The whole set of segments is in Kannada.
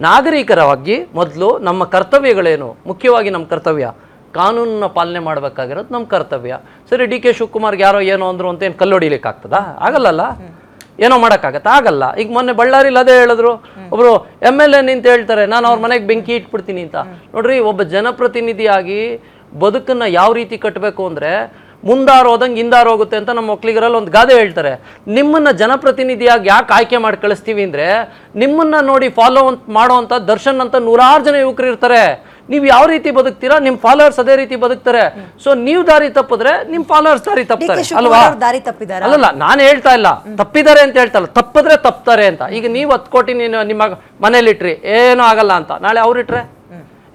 ನಾಗರಿಕರಾಗಿ ಮೊದಲು ನಮ್ಮ ಕರ್ತವ್ಯಗಳೇನು, ಮುಖ್ಯವಾಗಿ ನಮ್ಮ ಕರ್ತವ್ಯ ಕಾನೂನನ್ನ ಪಾಲನೆ ಮಾಡಬೇಕಾಗಿರೋದು ನಮ್ಮ ಕರ್ತವ್ಯ. ಸರಿ, ಡಿ ಕೆ ಶಿವಕುಮಾರ್ಗೆ ಯಾರೋ ಏನೋ ಅಂದ್ರು ಅಂತ ಏನು ಕಲ್ಲು ಹೊಡಿಲಿಕ್ಕೆ ಆಗ್ತದಾ? ಆಗಲ್ಲಲ್ಲ. ಏನೋ ಮಾಡೋಕ್ಕಾಗತ್ತ? ಆಗಲ್ಲ. ಈಗ ಮೊನ್ನೆ ಬಳ್ಳಾರಿಲಿ ಅದೇ ಹೇಳಿದ್ರು, ಒಬ್ರು MLA ನಿಂತ ಹೇಳ್ತಾರೆ ನಾನು ಅವ್ರ ಮನೆಗೆ ಬೆಂಕಿ ಇಟ್ಬಿಡ್ತೀನಿ ಅಂತ. ನೋಡ್ರಿ, ಒಬ್ಬ ಜನಪ್ರತಿನಿಧಿಯಾಗಿ ಬದುಕನ್ನ ಯಾವ ರೀತಿ ಕಟ್ಟಬೇಕು ಅಂದರೆ ಮುಂದಾರು ಹೋದಂಗೆ ಹಿಂದಾರು ಹೋಗುತ್ತೆ ಅಂತ ನಮ್ಮ ಒಕ್ಕಲಿಗರಲ್ಲಿ ಒಂದು ಗಾದೆ ಹೇಳ್ತಾರೆ. ನಿಮ್ಮನ್ನ ಜನಪ್ರತಿನಿಧಿಯಾಗಿ ಯಾಕೆ ಆಯ್ಕೆ ಮಾಡಿ ಕಳಿಸ್ತೀವಿ ಅಂದರೆ ನಿಮ್ಮನ್ನ ನೋಡಿ ಫಾಲೋ ಮಾಡೋವಂಥ ದರ್ಶನ್ ಅಂತ 100 ಜನ ಯುವಕರು ಇರ್ತಾರೆ. ನೀವು ಯಾವ ರೀತಿ ಬದುಕ್ತೀರಾ, ನಿಮ್ಮ ಫಾಲೋವರ್ಸ್ ಅದೇ ರೀತಿ ಬದುಕ್ತಾರೆ. ಸೊ ನೀವು ದಾರಿ ತಪ್ಪಿದ್ರೆ ನಿಮ್ಮ ಫಾಲೋವರ್ಸ್ ದಾರಿ ತಪ್ತಾರೆ ಅಲ್ವಾ? ಅಲ್ಲಲ್ಲ, ನಾನು ಹೇಳ್ತಾ ಇಲ್ಲ ತಪ್ಪಿದ್ದಾರೆ ಅಂತ ಹೇಳ್ತಾ ಇಲ್ಲ, ತಪ್ಪಿದ್ರೆ ತಪ್ತಾರೆ ಅಂತ. ಈಗ ನೀವು 10 ಕೋಟಿ ನಿಮ್ಮ ಮನೇಲಿಟ್ರಿ, ಏನೂ ಆಗಲ್ಲ ಅಂತ. ನಾಳೆ ಅವ್ರಿಟ್ರೆ,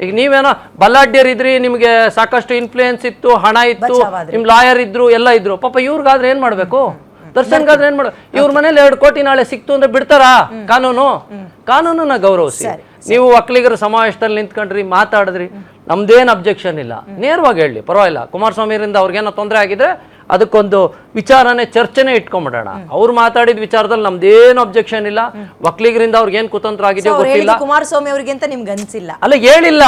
ಈಗ ನೀವೇನೋ ಬಲ್ಲಾಢ್ಯರಿದ್ರಿ, ನಿಮಗೆ ಸಾಕಷ್ಟು ಇನ್ಫ್ಲೂಯೆನ್ಸ್ ಇತ್ತು, ಹಣ ಇತ್ತು, ನಿಮ್ ಲಾಯರ್ ಇದ್ರು, ಎಲ್ಲ ಇದ್ರು. ಪಾಪ ಇವ್ರಿಗಾದ್ರೆ ಏನ್ ಮಾಡ್ಬೇಕು? ದರ್ಶನ್ಗಾದ್ರೆ ಏನ್ ಮಾಡ್ಬೇಕು? ಇವ್ರ ಮನೇಲಿ 2 ಕೋಟಿ ನಾಳೆ ಸಿಕ್ತು ಅಂದ್ರೆ ಬಿಡ್ತಾರಾ? ಕಾನೂನನ್ನ ಗೌರವಿಸಿ. ನೀವು ಒಕ್ಕಲಿಗರ ಸಮಾವೇಶದಲ್ಲಿ ನಿಂತ್ಕೊಂಡ್ರಿ, ಮಾತಾಡಿದ್ರಿ, ನಮ್ದೇನು ಅಬ್ಜೆಕ್ಷನ್ ಇಲ್ಲ, ನೇರವಾಗಿ ಹೇಳಿ, ಪರವಾಗಿಲ್ಲ. ಕುಮಾರಸ್ವಾಮಿರಿಂದ ಅವ್ರಿಗೇನೋ ತೊಂದರೆ ಆಗಿದ್ರೆ ಅದಕ್ಕೊಂದು ವಿಚಾರನೆ ಚರ್ಚೆನೆ ಇಟ್ಕೊಂಡ್ಬಿಡೋಣ. ಅವ್ರು ಮಾತಾಡಿದ ವಿಚಾರದಲ್ಲಿ ನಮ್ದೇನು ಅಬ್ಜೆಕ್ಷನ್ ಇಲ್ಲ. ಒಕ್ಕಲಿಗರಿಂದ ಅವ್ರಿಗೇನು ಕುತಂತ್ರ ಆಗಿದೆಯೋ ಗೊತ್ತಿಲ್ಲ. ಕುಮಾರಸ್ವಾಮಿ ಅವ್ರಿಗೆ ಅಂತ ನಿಮ್ಗೆ ಅನ್ಸಿಲ್ಲ? ಅಲ್ಲ, ಹೇಳಿಲ್ಲ,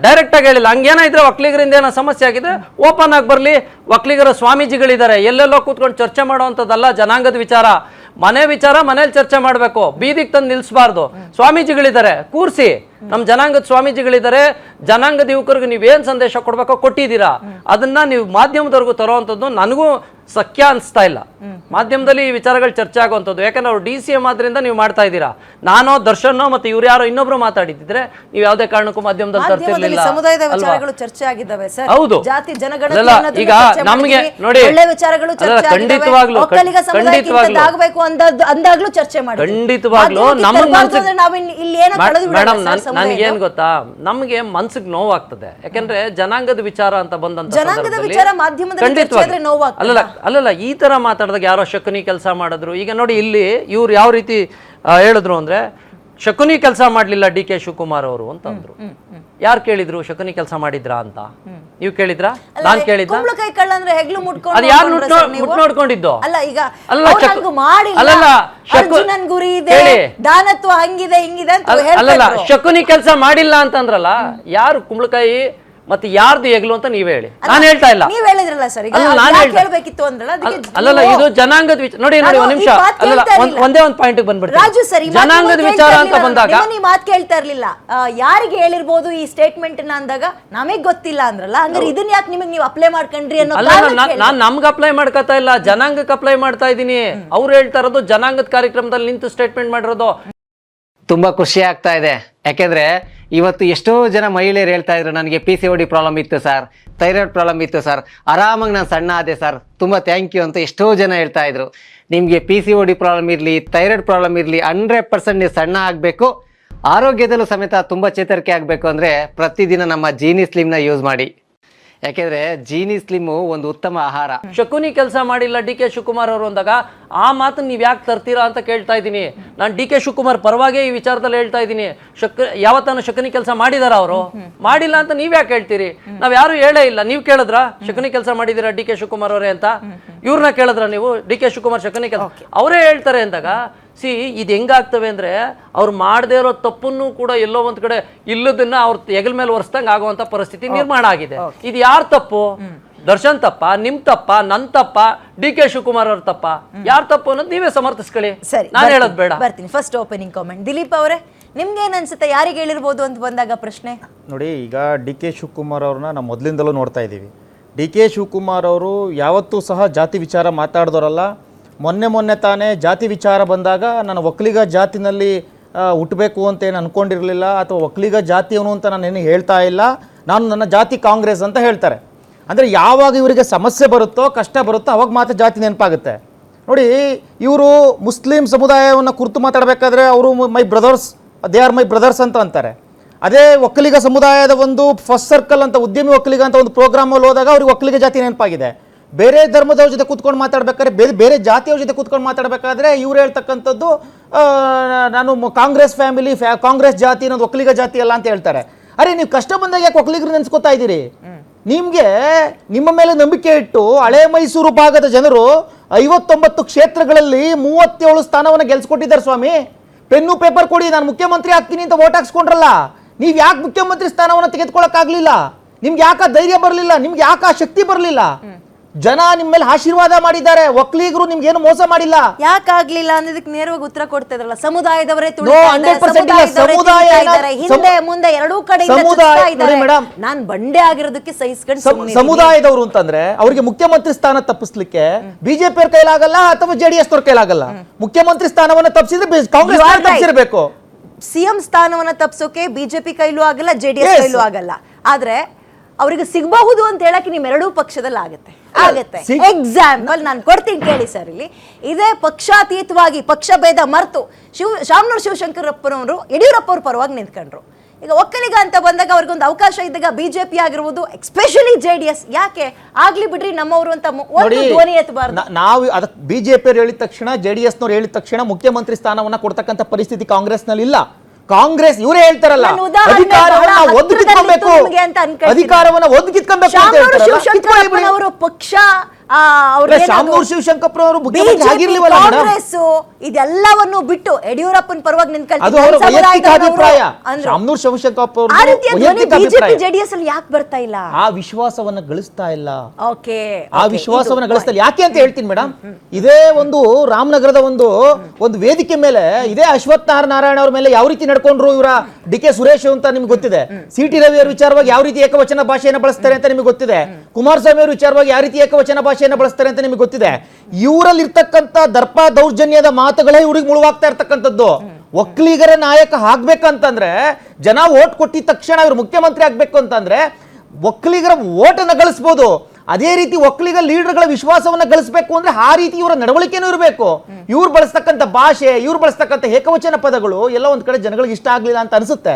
ಡೈರೆಕ್ಟ್ ಆಗಿ ಹೇಳಿಲ್ಲ. ಹಂಗೇನ ಇದ್ರೆ ಒಕ್ಕಲಿಗರಿಂದ ಏನೋ ಸಮಸ್ಯೆ ಆಗಿದ್ರೆ ಓಪನ್ ಆಗಿ ಬರ್ಲಿ. ಒಕ್ಕಲಿಗರ ಸ್ವಾಮೀಜಿಗಳಿದ್ದಾರೆ, ಎಲ್ಲೆಲ್ಲೋ ಕೂತ್ಕೊಂಡು ಚರ್ಚೆ ಮಾಡುವಂಥದ್ದಲ್ಲ ಜನಾಂಗದ ವಿಚಾರ. ಮನೆ ವಿಚಾರ ಮನೇಲಿ ಚರ್ಚೆ ಮಾಡಬೇಕು, ಬೀದಿಗೆ ತಂದು ನಿಲ್ಸಬಾರ್ದು. ಸ್ವಾಮೀಜಿಗಳಿದ್ದಾರೆ, ಕೂರ್ಸಿ. ನಮ್ಮ ಜನಾಂಗದ ಸ್ವಾಮೀಜಿಗಳಿದ್ದಾರೆ. ಜನಾಂಗದ ಯುವಕರಿಗೆ ನೀವೇನು ಸಂದೇಶ ಕೊಡ್ಬೇಕೋ ಕೊಟ್ಟಿದ್ದೀರಾ. ಅದನ್ನ ನೀವು ಮಾಧ್ಯಮದವರೆಗೂ ತರುವಂಥದ್ದು ನನಗೂ ಸಖ್ಯ ಅನಿಸ್ತಾ ಇಲ್ಲ. ಮಾಧ್ಯಮದಲ್ಲಿ ಈ ವಿಚಾರಗಳು ಚರ್ಚೆ ಆಗುವಂಥದ್ದು, ಯಾಕಂದ್ರೆ ಅವ್ರು DCM ಆದ್ರಿಂದ ನೀವು ಮಾಡ್ತಾ ಇದ್ದೀರಾ. ನಾನೋ ದರ್ಶನೋ ಮತ್ತೆ ಇವ್ರು ಯಾರೋ ಇನ್ನೊಬ್ರು ಮಾತಾಡಿದ್ರೆ ನೀವು ಯಾವುದೇ ಕಾರಣಕ್ಕೂ ಮಾಧ್ಯಮದಲ್ಲಿ ತರ್ತಿರ್ಲಿಲ್ಲ. ಸಮುದಾಯದ ವಿಚಾರಗಳು ಚರ್ಚೆ ಆಗಿದ್ದಾವೆ ಸರ್. ಹೌದು, ಜಾತಿ ಜನಗಣತಿ ಈಗ ನಮಗೆ ನೋಡಿ ಒಳ್ಳೆ ವಿಚಾರಗಳು ಚರ್ಚೆ ಖಂಡಿತವಾಗ್ಲೂ ಆಗಬೇಕು ಅಂದಾಗ್ಲೂ ಚರ್ಚೆ ಮಾಡಿ. ಖಂಡಿತವಾಗ್ಲೂ ನಮ್ಮ ಮನಸ್ಸಿಗೆ ಮೇಡಮ್, ನನಗೇನ್ ಗೊತ್ತಾ, ನಮಗೆ ಮನ್ಸಿಗೆ ನೋವಾಗ್ತದೆ. ಯಾಕಂದ್ರೆ ಜನಾಂಗದ ವಿಚಾರ ಅಂತ ಬಂದಂತ ಅಲ್ಲಲ್ಲ, ಈ ತರ ಮಾತಾಡಿದಾಗ ಯಾರೋ ಶಕುನಿ ಕೆಲಸ ಮಾಡಿದ್ರು. ಈಗ ನೋಡಿ, ಇಲ್ಲಿ ಇವ್ರು ಯಾವ ರೀತಿ ಹೇಳಿದ್ರು ಅಂದ್ರೆ ಶಕುನಿ ಕೆಲಸ ಮಾಡ್ಲಿಲ್ಲ ಡಿ ಕೆ ಶಿವಕುಮಾರ್ ಅವರು ಅಂತಂದ್ರು. ಯಾರು ಕೇಳಿದ್ರು ಶಕುನಿ ಕೆಲಸ ಮಾಡಿದ್ರಾ ಅಂತ? ನೀವು ಕೇಳಿದ್ರಾ? ನಾನ್ ಕೇಳಿದ್ದ? ಅದು ಯಾರು ಮುಟ್ ನೋಡ್ಕೊಂಡಿದ್ದು? ಅಲ್ಲಲ್ಲ, ಶಕುನಿ ಕೆಲಸ ಮಾಡಿಲ್ಲ ಅಂತಂದ್ರಲ್ಲ, ಯಾರು ಕುಂಬಳಕಾಯಿ ಮತ್ತೆ ಯಾರ್ದು ಎಗ್ಲು ಅಂತ ನೀವೇ ಹೇಳಿ. ನಾನು ಹೇಳ್ತಾ ಇಲ್ಲ. ಅಲ್ಲಲ್ಲ, ಇದು ಜನಾಂಗದ ವಿಚಾರ. ನೋಡಿ ಒಂದ್ ನಿಮಿಷ, ಅಲ್ಲಲ್ಲ, ಒಂದೇ ಒಂದು ಪಾಯಿಂಟ್ ಬಂದ್ಬಿಡ್ತೀನಿ. ಜನಾಂಗದ ವಿಚಾರ ಅಂತ ಬಂದಾಗ ಮಾತು ಕೇಳ್ತಾ ಇರ್ಲಿಲ್ಲ. ಯಾರಿಗೆ ಹೇಳಿರ್ಬೋದು ಈ ಸ್ಟೇಟ್ಮೆಂಟ್ ಅಂದಾಗ ನಮಗ್ ಗೊತ್ತಿಲ್ಲ ಅಂದ್ರಲ್ಲ, ಹಂಗಾರೆ ಇದನ್ನ ಯಾಕೆ ನಿಮಗೆ ನೀವು ಅಪ್ಲೈ ಮಾಡ್ಕೊಂಡ್ರಿ ಅನ್ನೋ? ನಾನ್ ನಮ್ಗೆ ಅಪ್ಲೈ ಮಾಡ್ಕೊತಾ ಇಲ್ಲ, ಜನಾಂಗಕ್ಕೆ ಅಪ್ಲೈ ಮಾಡ್ತಾ ಇದ್ದೀನಿ. ಅವ್ರು ಹೇಳ್ತಾ ಇರೋದು ಜನಾಂಗದ ಕಾರ್ಯಕ್ರಮದಲ್ಲಿ ನಿಂತು ಸ್ಟೇಟ್ಮೆಂಟ್ ಮಾಡಿರೋದು. ತುಂಬಾ ಖುಷಿ ಆಗ್ತಾ ಇದೆ. ಯಾಕೆಂದ್ರೆ ಇವತ್ತು ಎಷ್ಟೋ ಜನ ಮಹಿಳೆಯರು ಹೇಳ್ತಾ ಇದ್ರು, ನನಗೆ PCOD ಪ್ರಾಬ್ಲಮ್ ಇತ್ತು ಸರ್, ಥೈರಾಯ್ಡ್ ಪ್ರಾಬ್ಲಮ್ ಇತ್ತು ಸರ್, ಆರಾಮಾಗಿ ನಾನು ಸಣ್ಣ ಆದೆ ಸರ್, ತುಂಬ ಥ್ಯಾಂಕ್ ಯು ಅಂತ ಎಷ್ಟೋ ಜನ ಹೇಳ್ತಾ ಇದ್ರು. ನಿಮಗೆ PCOD ಪ್ರಾಬ್ಲಮ್ ಇರಲಿ, ಥೈರಾಯ್ಡ್ ಪ್ರಾಬ್ಲಮ್ ಇರಲಿ, 100% ನೀವು ಸಣ್ಣ ಆಗಬೇಕು, ಆರೋಗ್ಯದಲ್ಲೂ ಸಮೇತ ತುಂಬ ಚೇತರಿಕೆ ಆಗಬೇಕು ಅಂದರೆ ಪ್ರತಿದಿನ ನಮ್ಮ ಜೀನಿ ಸ್ಲಿಮ್ನ ಯೂಸ್ ಮಾಡಿ. ಯಾಕೆಂದ್ರೆ ಜೀನಿ ಸ್ಲಿಮ್ ಒಂದು ಉತ್ತಮ ಆಹಾರ. ಶಕುನಿ ಕೆಲಸ ಮಾಡಿಲ್ಲ ಡಿ ಕೆ ಶಿವಕುಮಾರ್ ಅವರು ಅಂದಾಗ ಆ ಮಾತನ್ನ ನೀವ್ ಯಾಕೆ ತರ್ತೀರಾ ಅಂತ ಕೇಳ್ತಾ ಇದ್ದೀನಿ. ನಾನು ಡಿ ಕೆ ಶಿವಕುಮಾರ್ ಪರವಾಗಿ ಈ ವಿಚಾರದಲ್ಲಿ ಹೇಳ್ತಾ ಇದ್ದೀನಿ. ಯಾವತ್ತಾನು ಶಕುನಿ ಕೆಲಸ ಮಾಡಿದಾರ ಅವರು? ಮಾಡಿಲ್ಲ ಅಂತ ನೀವ್ ಯಾಕೆ ಹೇಳ್ತೀರಿ? ನಾವ್ ಯಾರು ಹೇಳೇ ಇಲ್ಲ. ನೀವ್ ಕೇಳಿದ್ರ ಶಕುನಿ ಕೆಲಸ ಮಾಡಿದೀರಾ ಡಿ ಕೆ ಶಿವಕುಮಾರ್ ಅವರೇ ಅಂತ? ಇವ್ರನ್ನ ಕೇಳಿದ್ರ ನೀವು? ಡಿ ಕೆ ಶಿವಕುಮಾರ್ ಶಕುನಿ ಕೆಲಸ ಅವರೇ ಹೇಳ್ತಾರೆ ಅಂದಾಗ ಇದು ಹೆಂಗಾಗ್ತವೆ ಅಂದ್ರೆ ಅವ್ರು ಮಾಡದೇ ಇರೋ ತಪ್ಪನ್ನು ಕೂಡ ಎಲ್ಲೋ ಒಂದ್ ಕಡೆ ಇಲ್ಲದನ್ನ ಅವ್ರ ಹೆಗಲ ಮೇಲೆ ಒರೆಸ್ದಂಗೆ ಆಗುವಂತ ಪರಿಸ್ಥಿತಿ ನಿರ್ಮಾಣ ಆಗಿದೆ. ಇದು ಯಾರ ತಪ್ಪು? ದರ್ಶನ್ ತಪ್ಪ, ನಿಮ್ ತಪ್ಪ, ನನ್ ತಪ್ಪ, ಡಿ ಕೆ ಶಿವಕುಮಾರ್ ಅವ್ರ ತಪ್ಪ? ಯಾರ ತಪ್ಪು ಅನ್ನೋದು ನೀವೇ ಸಮರ್ಥಿಸ್ಕೊಳ್ಳಿ, ನಾನು ಹೇಳೋದು ಬೇಡ. ಬರ್ತೀನಿ ಫಸ್ಟ್ ಓಪನಿಂಗ್ ಕಾಮೆಂಟ್. ದಿಲೀಪ್ ಅವರೇ, ನಿಮ್ಗೆ ಏನ್ ಅನ್ಸುತ್ತೆ, ಯಾರಿಗೆ ಹೇಳಿರ್ಬೋದು ಅಂತ ಬಂದಾಗ ಪ್ರಶ್ನೆ? ನೋಡಿ, ಈಗ ಡಿ ಕೆ ಶಿವಕುಮಾರ್ ಅವ್ರನ್ನ ನಾವು ಮೊದಲಿಂದಲೂ ನೋಡ್ತಾ ಇದ್ದೀವಿ. ಡಿ ಕೆ ಶಿವಕುಮಾರ್ ಅವರು ಯಾವತ್ತೂ ಸಹ ಜಾತಿ ವಿಚಾರ ಮಾತಾಡಿದವರಲ್ಲ. ಮೊನ್ನೆ ತಾನೇ ಜಾತಿ ವಿಚಾರ ಬಂದಾಗ ನಾನು ಒಕ್ಕಲಿಗ ಜಾತಿನಲ್ಲಿ ಹುಟ್ಟಬೇಕು ಅಂತ ಏನು ಅಂದ್ಕೊಂಡಿರಲಿಲ್ಲ, ಅಥವಾ ಒಕ್ಕಲಿಗ ಜಾತಿಯವನು ಅಂತ ನಾನೇನು ಹೇಳ್ತಾ ಇಲ್ಲ, ನಾನು ನನ್ನ ಜಾತಿ ಕಾಂಗ್ರೆಸ್ ಅಂತ ಹೇಳ್ತಾರೆ. ಅಂದರೆ ಯಾವಾಗ ಇವರಿಗೆ ಸಮಸ್ಯೆ ಬರುತ್ತೋ, ಕಷ್ಟ ಬರುತ್ತೋ, ಅವಾಗ ಮಾತ್ರ ಜಾತಿ ನೆನಪಾಗುತ್ತೆ. ನೋಡಿ, ಇವರು ಮುಸ್ಲಿಂ ಸಮುದಾಯವನ್ನು ಕುರಿತು ಮಾತಾಡಬೇಕಾದ್ರೆ ಅವರು my brothers, they are my brothers ಅಂತ ಅಂತಾರೆ. ಅದೇ ಒಕ್ಕಲಿಗ ಸಮುದಾಯದ ಒಂದು ಫಸ್ಟ್ ಸರ್ಕಲ್ ಅಂತ, ಉದ್ಯಮಿ ಒಕ್ಕಲಿಗ ಅಂತ ಒಂದು ಪ್ರೋಗ್ರಾಮಲ್ಲಿ ಹೋದಾಗ ಅವ್ರಿಗೆ ಒಕ್ಕಲಿಗ ಜಾತಿ ನೆನಪಾಗಿದೆ. ಬೇರೆ ಧರ್ಮದವ್ರ ಜೊತೆ ಕೂತ್ಕೊಂಡು ಮಾತಾಡ್ಬೇಕಾದ್ರೆ, ಬೇರೆ ಜಾತಿಯವ್ರ ಜೊತೆ ಕೂತ್ಕೊಂಡು ಮಾತಾಡಬೇಕಾದ್ರೆ ಇವ್ರು ಹೇಳ್ತಕ್ಕಂಥದ್ದು ನಾನು ಕಾಂಗ್ರೆಸ್ ಫ್ಯಾಮಿಲಿ, ಕಾಂಗ್ರೆಸ್ ಜಾತಿ ಅನ್ನೋದು ಒಕ್ಕಲಿಗ ಜಾತಿ ಅಲ್ಲ ಅಂತ ಹೇಳ್ತಾರೆ. ಅರೆ, ನೀವು ಕಷ್ಟ ಬಂದಾಗ ಯಾಕೆ ಒಕ್ಕಲಿಗರು ನೆನೆಸ್ಕೊತಾ ಇದ್ದೀರಿ? ನಿಮಗೆ ನಿಮ್ಮ ಮೇಲೆ ನಂಬಿಕೆ ಇಟ್ಟು ಹಳೆ ಮೈಸೂರು ಭಾಗದ ಜನರು 59 ಕ್ಷೇತ್ರಗಳಲ್ಲಿ 37 ಸ್ಥಾನವನ್ನು ಗೆಲ್ಸ್ಕೊಟ್ಟಿದ್ದಾರೆ ಸ್ವಾಮಿ. ಪೆನ್ನು ಪೇಪರ್ ಕೊಡಿ, ನಾನು ಮುಖ್ಯಮಂತ್ರಿ ಆಗ್ತೀನಿ ಅಂತ ವೋಟ್ ಹಾಕ್ಸ್ಕೊಂಡ್ರಲ್ಲ, ನೀವ್ ಯಾಕೆ ಮುಖ್ಯಮಂತ್ರಿ ಸ್ಥಾನವನ್ನು ತೆಗೆದುಕೊಳ್ಳಕ್ಕಾಗ್ಲಿಲ್ಲ? ನಿಮ್ಗೆ ಯಾಕೆ ಧೈರ್ಯ ಬರಲಿಲ್ಲ? ನಿಮ್ಗೆ ಯಾಕೆ ಆ ಶಕ್ತಿ ಬರಲಿಲ್ಲ? ಜನ ನಿಮ್ಮ ಮೇಲೆ ಆಶೀರ್ವಾದ ಮಾಡಿದ್ದಾರೆ, ಒಕ್ಕಲಿಗರು ನಿಮ್ಗೆ ಏನು ಮೋಸ ಮಾಡಿಲ್ಲ. ಯಾಕಾಗ್ಲಿಲ್ಲ ಅನ್ನೋದಕ್ಕೆ ನೇರವಾಗಿ ಉತ್ತರ ಕೊಡ್ತಾ ಇದ್ರಲ್ಲ, ಸಮುದಾಯದವರೇ No, 100% ಇಲ್ಲ. ಸಮುದಾಯ ಹಿಂದೆ ಮುಂದೆ ಎರಡೂ ಕಡೆ ಮೇಡಮ್, ನಾನ್ ಬಂಡೆ ಆಗಿರೋದಕ್ಕೆ ಸಹಿಸ್ಕೊಂಡು ಸಮುದಾಯದವರು ಅಂತಂದ್ರೆ ಅವರಿಗೆ ಮುಖ್ಯಮಂತ್ರಿ ಸ್ಥಾನ ತಪ್ಪಿಸ್ಲಿಕ್ಕೆ ಬಿಜೆಪಿ ಅವ್ರ ಕೈಲಾಗಲ್ಲ ಅಥವಾ ಜೆಡಿಎಸ್ ಅವ್ರ ಕೈಲಾಗಲ್ಲ. ಮುಖ್ಯಮಂತ್ರಿ ಸ್ಥಾನವನ್ನ ತಪ್ಪಿಸಿದ್ರೆ ಕಾಂಗ್ರೆಸ್ ತಪ್ಪಿಸಿರ್ಬೇಕು. ಸಿಎಂ ಸ್ಥಾನವನ್ನ ತಪ್ಸೋಕೆ ಬಿಜೆಪಿ ಕೈಲೂ ಆಗಲ್ಲ, ಜೆಡಿಎಸ್ ಕೈಲೂ ಆಗಲ್ಲ. ಆದ್ರೆ ಅವ್ರಿಗೆ ಸಿಗಬಹುದು ಅಂತ ಹೇಳಕ್ಕೆ ನಿಮ್ ಎರಡೂ ಪಕ್ಷದಲ್ಲಿ ಆಗತ್ತೆ. ಎಕ್ಸಾಂಪಲ್ ನಾನು ಕೊಡ್ತೀನಿ ಕೇಳಿ ಸರ್. ಇಲ್ಲಿ ಇದೇ ಪಕ್ಷಾತೀತವಾಗಿ ಪಕ್ಷ ಭೇದ ಮರೆತು ಶಾಮನೂರು ಶಿವಶಂಕರಪ್ಪನವರು ಯಡಿಯೂರಪ್ಪ ಅವ್ರ ಪರವಾಗಿ ನಿಂತ್ಕೊಂಡ್ರು. ಈಗ ಒಕ್ಕಲಿಗ ಅಂತ ಬಂದಾಗ ಅವ್ರಿಗೊಂದು ಅವಕಾಶ ಇದ್ದಾಗ ಬಿಜೆಪಿ ಆಗಿರ್ಬೋದು, ಎಸ್ಪೆಷಲಿ ಜೆಡಿಎಸ್ ಯಾಕೆ ಆಗ್ಲಿ ಬಿಡ್ರಿ ನಮ್ಮವರು ಅಂತ ಒಂದು ಧ್ವನಿ ಎತ್ತಬಾರ್ದು. ನಾವು ಅದಕ್ಕೆ ಬಿಜೆಪಿ ಅವ್ರು ಹೇಳಿದ ತಕ್ಷಣ, ಜೆಡಿಎಸ್ ನವ್ರು ಹೇಳಿದ ತಕ್ಷಣ ಮುಖ್ಯಮಂತ್ರಿ ಸ್ಥಾನವನ್ನ ಕೊಡ್ತಕ್ಕಂಥ ಪರಿಸ್ಥಿತಿ ಕಾಂಗ್ರೆಸ್ ನಲ್ಲಿ ಇಲ್ಲ. ಕಾಂಗ್ರೆಸ್ ಇವರೇ ಹೇಳ್ತಾರಲ್ಲ, ಅಧಿಕಾರವನ್ನ ಒದಗಿಸ್ಕೊಬೇಕು, ಅಧಿಕಾರವನ್ನ ಒದಗಿಸ್ಕೊಬೇಕು ಅಂತ ಹೇಳ್ತಾರಲ್ಲ. ಅವರು ಪಕ್ಷ ಶಾಮನೂರು ಶಿವಶಂಕರಪ್ಪನವರು ಕಾಂಗ್ರೆಸ್ ಇದೆಲ್ಲವನ್ನು ಬಿಟ್ಟು ಯಡಿಯೂರಪ್ಪನ ಪರವಾಗಿ ಅಭಿಪ್ರಾಯ. ಶಾಮನೂರು ಶಿವಶಂಕರಪ್ಪ ಜೆಡಿಎಸ್ ಅಲ್ಲಿ ಯಾಕೆ ಬರ್ತಾ ಇಲ್ಲ? ಆ ವಿಶ್ವಾಸವನ್ನ ಗಳಿಸ್ತಾ ಇಲ್ಲ. ಓಕೆ, ಆ ವಿಶ್ವಾಸವನ್ನ ಗಳಿಸ್ತಾ ಇಲ್ಲ. ಯಾಕೆ ಅಂತ ಹೇಳ್ತೀನಿ ಮೇಡಮ್. ಇದೇ ಒಂದು ರಾಮನಗರದ ಒಂದು ವೇದಿಕೆ ಮೇಲೆ ಇದೇ ಅಶ್ವಥ್ ನಾರಾಯಣ ಅವ್ರ ಮೇಲೆ ಯಾವ ರೀತಿ ನಡ್ಕೊಂಡ್ರು ಇವರ ಡಿ ಕೆ ಸುರೇಶ್ ಅಂತ ನಿಮ್ಗೆ ಗೊತ್ತಿದೆ. ಸಿ ಟಿ ರವಿ ಅವರ ವಿಚಾರವಾಗಿ ಯಾವ ರೀತಿ ಏಕವಚನ ಭಾಷೆಯನ್ನು ಬಳಸ್ತಾರೆ ಅಂತ ನಿಮಗೆ ಗೊತ್ತಿದೆ. ಕುಮಾರಸ್ವಾಮಿ ಅವರ ವಿಚಾರವಾಗಿ ಯಾವ ರೀತಿ ಏಕವಚನ ಭಾಷೆಯನ್ನು ಬಳಸ್ತಾರೆ ಅಂತ ನಿಮಗೆ ಗೊತ್ತಿದೆ. ಇವರಲ್ಲಿ ಇರ್ತಕ್ಕಂಥ ದರ್ಪ ದೌರ್ಜನ್ಯದ ಮಾತುಗಳೇ ಇವ್ರಿಗೆ ಮುಳುವಾಗ್ತಾ ಇರ್ತಕ್ಕಂಥದ್ದು. ಒಕ್ಕಲಿಗರ ನಾಯಕ ಆಗ್ಬೇಕಂತಂದ್ರೆ, ಜನ ವೋಟ್ ಕೊಟ್ಟಿದ ತಕ್ಷಣ ಇವ್ರು ಮುಖ್ಯಮಂತ್ರಿ ಆಗ್ಬೇಕು ಅಂತಂದ್ರೆ ಒಕ್ಕಲಿಗರ ವೋಟ್ ಅನ್ನ ಗಳಿಸಬಹುದು. ಅದೇ ರೀತಿ ಒಕ್ಕಲಿಗ ಲೀಡರ್ಗಳ ವಿಶ್ವಾಸವನ್ನ ಗಳಿಸಬೇಕು ಅಂದ್ರೆ ಆ ರೀತಿ ಇವರ ನಡವಳಿಕೆನೂ ಇರಬೇಕು. ಇವ್ರು ಬಳಸ್ತಕ್ಕಂಥ ಭಾಷೆ, ಇವ್ರು ಬಳಸ್ತಕ್ಕಂಥ ಏಕವಚನ ಪದಗಳು ಎಲ್ಲ ಒಂದ್ ಕಡೆ ಜನಗಳಿಗೆ ಇಷ್ಟ ಆಗ್ಲಿಲ್ಲ ಅಂತ ಅನ್ಸುತ್ತೆ.